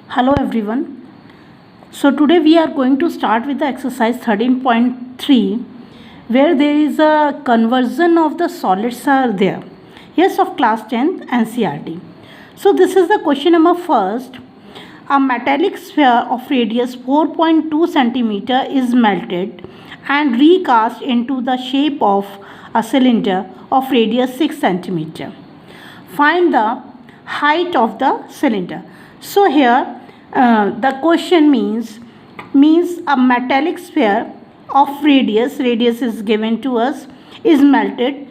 Hello everyone. So today we are going to start with the exercise 13.3 where there is a conversion of the solids are there. Yes, of class 10th NCERT. So this is the question number first. A metallic sphere of radius 4.2 centimeter is melted and recast into the shape of a cylinder of radius 6 centimeter. Find the height of the cylinder. So here the question means a metallic sphere of radius is given to us, is melted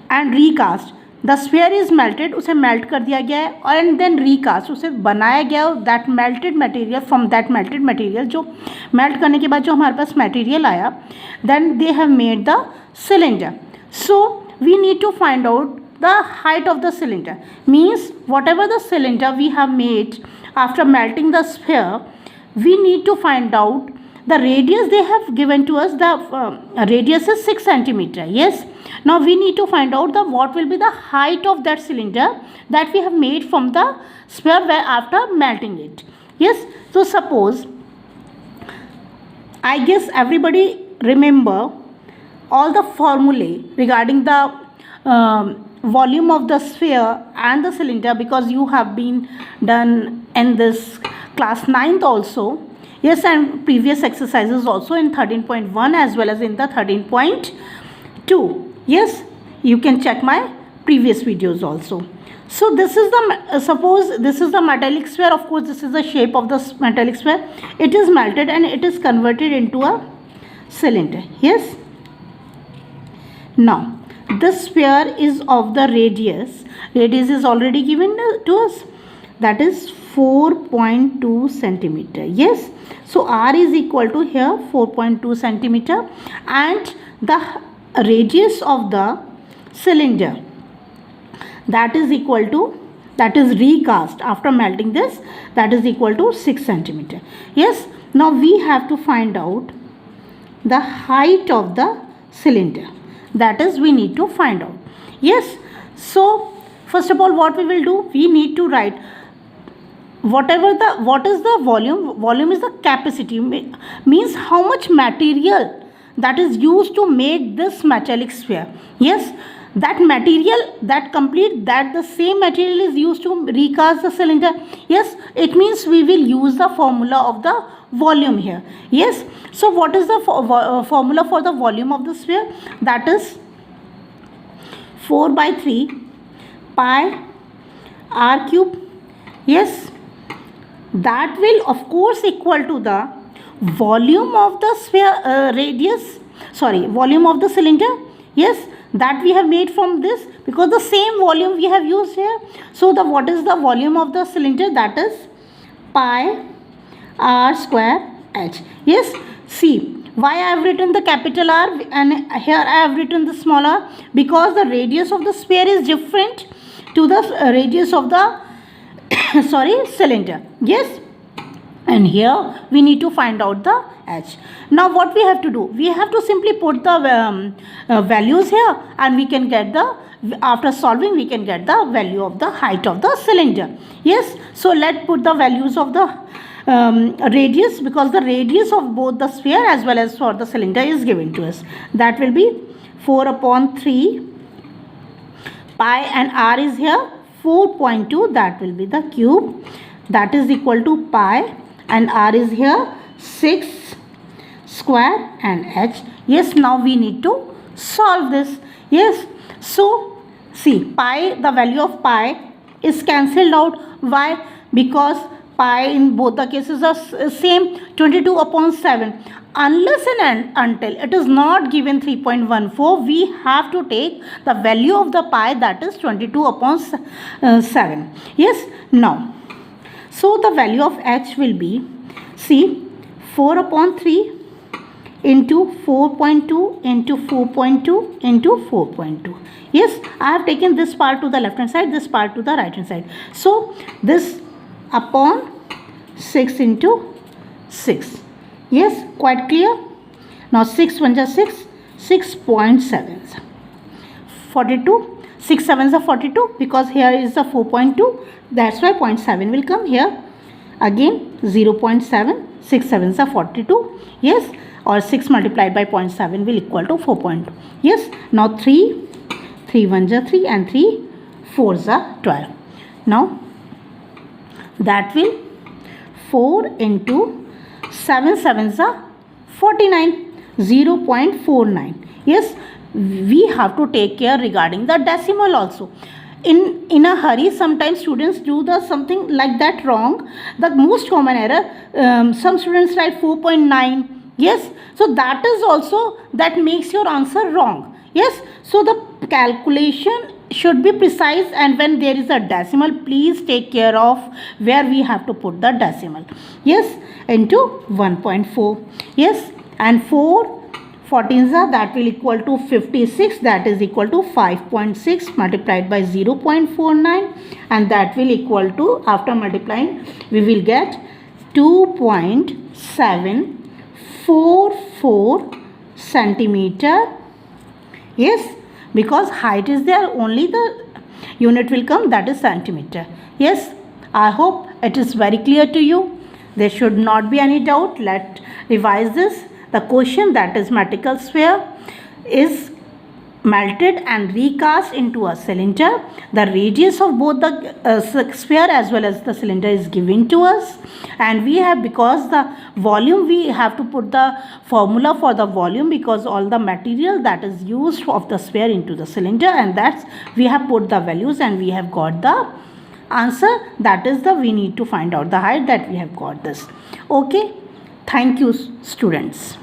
and recast. The sphere is melted, उसे melt कर दिया गया है and then recast, उसे बनाया गया that melted material, from that melted material, जो melt करने के बाद जो हमारे पास मटेरियल आया, then they have made the cylinder. So we need to find out the height of the cylinder. Means whatever the cylinder we have made after melting the sphere, we need to find out the radius they have given to us. The radius is 6 centimeter. Yes, now we need to find out the what will be the height of that cylinder that we have made from the sphere where after melting it. Yes, so suppose, I guess everybody remember all the formulae regarding the volume of the sphere and the cylinder, because you have been done in this class 9th also. Yes, and previous exercises also in 13.1 as well as in the 13.2. Yes, you can check my previous videos also. So this is the suppose this is the metallic sphere. Of course this is the shape of the metallic sphere. It is melted and it is converted into a cylinder. Yes, now this sphere is of the radius is already given to us, that is 4.2 centimeter. Yes, so r is equal to here 4.2 centimeter and the radius of the cylinder, that is equal to, that is recast after melting this, that is equal to 6 centimeter. Yes, now we have to find out the height of the cylinder, that is we need to find out. Yes, so first of all what we will do, we need to write what is the volume is the capacity, means how much material that is used to make this metallic sphere. Yes, that material, that complete, that the same material is used to recast the cylinder. Yes, it means we will use the formula of the volume here. Yes, so what is the formula for the volume of the sphere? That is 4/3 pi r cube. Yes, that will of course equal to the volume of the sphere volume of the cylinder. Yes, that we have made from this, because the same volume we have used here. So the what is the volume of the cylinder? That is pi r square h. Yes, see why I have written the capital R and here I have written the small r, because the radius of the sphere is different to the radius of the cylinder. Yes, and here we need to find out the h. Now what we have to do, we have to simply put the values here and we can get the, after solving we can get the value of the height of the cylinder. Yes, so let's put the values of the radius, because the radius of both the sphere as well as for the cylinder is given to us. That will be 4/3 pi and r is here 4.2, that will be the cube, that is equal to pi and r is here 6 square and h. Yes, now we need to solve this. Yes, so see pi, the value of pi is cancelled out. Why? Because pi in both the cases are same, 22/7. Unless and until it is not given 3.14, we have to take the value of the pi, that is 22/7. Yes, now so the value of h will be, see 4/3 into 4.2 into 4.2 into 4.2. Yes, I have taken this part to the left hand side, this part to the right hand side. So this upon 6 into 6. Yes, quite clear. Now 6 1 is 6, 6.7, 42, 6 7 is 42, because here is the 4.2, that's why 0.7 will come here. again 0.7, 6 sevens are 42, yes, or 6 multiplied by 0.7 will equal to 4. Yes, now 3 ones are 3 and 3 fours are 12. Now that will 4 into 7 sevens are 49, 0.49. Yes, we have to take care regarding the decimal also. In a hurry, sometimes students do the something like that wrong. The most common error, some students write 4.9. Yes, so that is also, that makes your answer wrong. Yes, so the calculation should be precise, and when there is a decimal, please take care of where we have to put the decimal. Yes, into 1.4. Yes, and 4 14s are, that will equal to 56, that is equal to 5.6 multiplied by 0.49, and that will equal to, after multiplying, we will get 2.744 centimeter. Yes, because height is there, only the unit will come, that is centimeter. Yes, I hope it is very clear to you. There should not be any doubt. Let's revise this. The question, that is metrical sphere is melted and recast into a cylinder. The radius of both the sphere as well as the cylinder is given to us, and we have, because the volume, we have to put the formula for the volume, because all the material that is used of the sphere into the cylinder, and that's, we have put the values and we have got the answer. That is the, we need to find out the height, that we have got this. Okay, thank you students.